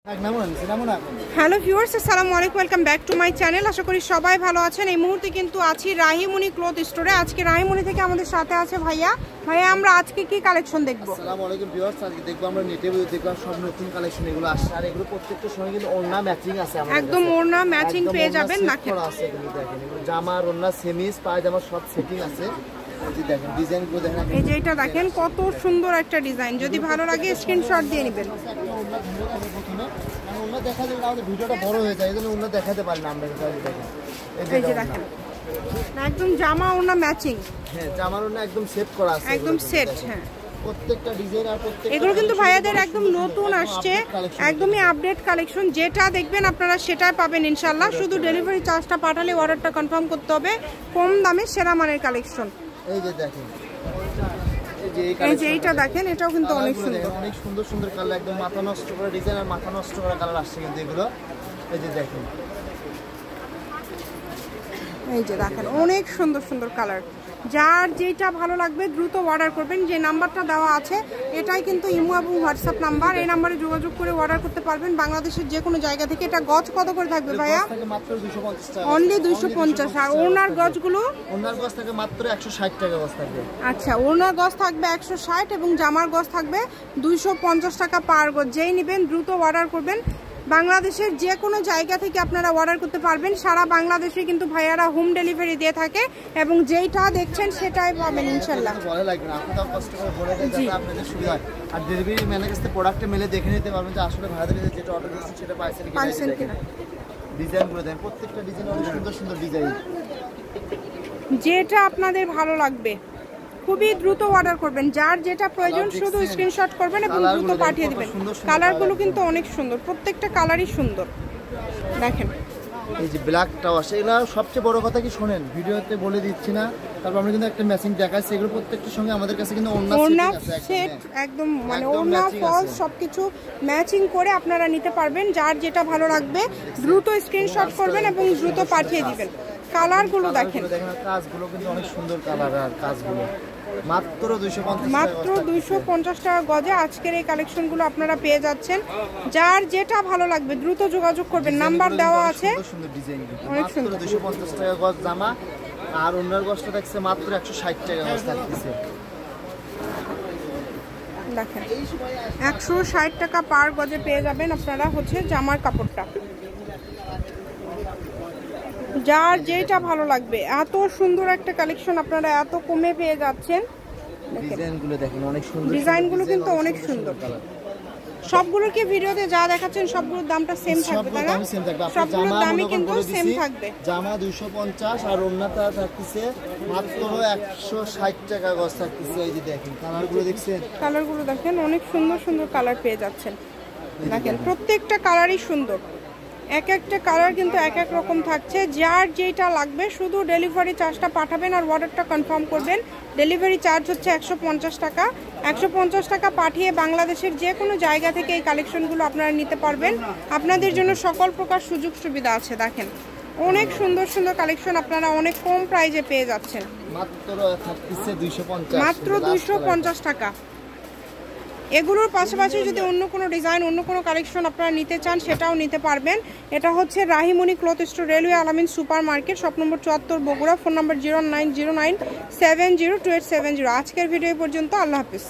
Hello viewers, আসসালামু আলাইকুম, welcome back to my channel. আশা করি সবাই ভালো আছেন। এই মুহূর্তে কিন্তু আছি রাহিমনি ক্লথ স্টোরে। আজকে রাহিমনি থেকে আমাদের সাথে আছে ভাইয়া। আমরা আজকে কি কালেকশন দেখবো? আসসালামু আলাইকুম ভিউয়ার্স, আজকে দেখবো আমরা নেটে দেখবো সব নতুন কালেকশন এগুলো আসছে। আর এগুলো প্রত্যেকটা সময় কিন্তু ওড়না ম্যাচিং আছে আমাদের, একদম ওড়না ম্যাচিং পেয়ে যাবেন। দেখেন জামা ওড়না সেমিজ পায়জামা সব সেটিং আছে। দেখেন ডিজাইনগুলো দেখেন, এই যে এটা দেখেন কত সুন্দর একটা ডিজাইন। যদি ভালো লাগে স্ক্রিনশট দিয়ে নেবেন। ওড়না দেখা যাবে আমাদের ভিডিওটা বড় হয়ে যায়, এজন্য ওড়না দেখাতে পারি না আমরা। দেখেন এই যে দেখেন একদম জামা ওড়না ম্যাচিং। হ্যাঁ, জামার ওড়না একদম সেট করা আছে, একদম সেট। হ্যাঁ, প্রত্যেকটা ডিজাইন আর প্রত্যেকটা এগুলো কিন্তু ভাইয়াদের একদম নতুন আসছে, একদমই আপডেট কালেকশন। যেটা দেখবেন আপনারা সেটাই পাবেন ইনশাআল্লাহ। শুধু ডেলিভারি চার্জটা পাঠালে অর্ডারটা কনফার্ম করতে হবে। কম দামে সেরা মানের কালেকশন। এই যে দেখেন, এই যে এইটা দেখেন, এটাও কিন্তু অনেক সুন্দর, অনেক সুন্দর সুন্দর কালার, একদম মাথা নষ্ট করা ডিজাইন আর মাথা নষ্ট করা কালার আসছে কিন্তু এগুলো। এই যে দেখেন, এই যে দেখেন অনেক সুন্দর সুন্দর কালার। যার যেটা ভালো লাগবে দ্রুত অর্ডার করবেন। যে নাম্বারটা দেওয়া আছে এটাই কিন্তু ইমো এবং হোয়াটসঅ্যাপ নাম্বার। এই নাম্বারে যোগাযোগ করে অর্ডার করতে পারবেন বাংলাদেশের যে কোনো জায়গা থেকে। এটা গজ কত করে থাকবে ভাইয়া? মাত্র 250 টাকা, অনলি 250। আর ওনার গজগুলো? ওনার গজ থাকে মাত্র 160 টাকা গজ থাকবে। আচ্ছা, ওনার গজ থাকবে 160 এবং জামার গজ থাকবে 250 টাকা পার গজ। যেই নেবেন দ্রুত অর্ডার করবেন। বাংলাদেশের যে কোনো জায়গা থেকে আপনারা অর্ডার করতে পারবেন। সারা বাংলাদেশে কিন্তু ভাইয়ারা হোম ডেলিভারি দিয়ে থাকে এবং যেইটা দেখছেন সেটাই পাবেন ইনশাআল্লাহ। ভালো লাগবে না, আপনারা কষ্ট করে বলে দেন যাতে আপনাদের সুবিধা হয়। আর ডেলিভারি ম্যানের কাছে প্রোডাক্টে মেলে দেখে নিতে পারবেন যে আসলে ভাইয়াদের যেটা অর্ডার করেছেন সেটা পাইছেন কিনা। ডিজাইনগুলো দেন, প্রত্যেকটা ডিজাইন অনেক সুন্দর সুন্দর ডিজাইন। যেটা আপনাদের ভালো লাগবে খুবই দ্রুত অর্ডার করবেন। যার যেটা প্রয়োজন শুধু স্ক্রিনশট করবেন এবং দ্রুত পাঠিয়ে দিবেন। কালারগুলো কিন্তু অনেক সুন্দর, প্রত্যেকটা কালারই সুন্দর। দেখেন এই যে ব্ল্যাকটাও আসে, এগুলো সবচেয়ে বড় কথা কি শোনেন, ভিডিওতে বলে দিচ্ছি না, তারপর আমরা কিন্তু একটা ম্যাচিং দেখাচ্ছি। এগুলো প্রত্যেকটার সঙ্গে আমাদের কাছে কিন্তু ওড়না সেট একদম মানে ওড়না ফলস সবকিছু ম্যাচিং করে আপনারা নিতে পারবেন। যার যেটা ভালো লাগবে দ্রুত স্ক্রিনশট করবেন এবং দ্রুত পাঠিয়ে দিবেন। কালারগুলো দেখেন, কাজগুলো কিন্তু অনেক সুন্দর কালার। আর কাজগুলো মাত্র 250 টাকা গজে আজকের এই কালেকশনগুলো আপনারা পেয়ে যাচ্ছেন। যার যেটা ভালো লাগবে দ্রুত যোগাযোগ করবেন। নাম্বার দেওয়া আছে। অনেক সুন্দর 250 টাকা গজ জামা আর ওনার গজটা দেখছে মাত্র 160 টাকা গজ থাকতেছে। দেখেন 160 টাকা পার গজে পেয়ে যাবেন আপনারা হচ্ছে জামার কাপড়টা। যার যেটা ভালো লাগবে, এত সুন্দর একটা কালেকশন আপনারা এত কমে পেয়ে যাচ্ছেন। ডিজাইনগুলো দেখেন অনেক সুন্দর, ডিজাইনগুলো কিন্তু অনেক সুন্দর। সবগুলোর কি ভিডিওতে যা দেখাচ্ছেন সবগুলোর দামটা সেম থাকবে তাই না? সবগুলোর দামই কিন্তু সেম থাকবে। জামা 250 আর ওড়নাটা থাকতেছে মাত্র 160 টাকা গজ থাকতেছে। এই যে দেখেন কালারগুলো দেখছেন, কালারগুলো দেখেন অনেক সুন্দর সুন্দর কালার পেয়ে যাচ্ছেন। দেখেন প্রত্যেকটা কালারই সুন্দর, এক একটা কালার কিন্তু এক এক রকম থাকছে। যার যেটা লাগবে শুধু ডেলিভারি চার্জটা পাঠাবেন আর অর্ডারটা কনফার্ম করবেন। ডেলিভারি চার্জ হচ্ছে 150 টাকা। 150 টাকা পাঠিয়ে বাংলাদেশের যে কোনো জায়গা থেকে এই কালেকশনগুলো আপনারা নিতে পারবেন। আপনাদের জন্য সকল প্রকার সুযোগ সুবিধা আছে। দেখেন অনেক সুন্দর সুন্দর কালেকশন আপনারা অনেক কম প্রাইজে পেয়ে যাচ্ছেন। মাত্র 250 টাকা। এগুলোর পাশাপাশি যদি অন্য কোনো ডিজাইন অন্য কোনো কালেকশন আপনারা নিতে চান সেটাও নিতে পারবেন। এটা হচ্ছে রাহিমনি ক্লথ স্টোর, রেলওয়ে আলামিন super market, shop number 74 Bogura. Phone নম্বর 0909702870। আজকের ভিডিও পর্যন্ত। আল্লাহ হাফিজ।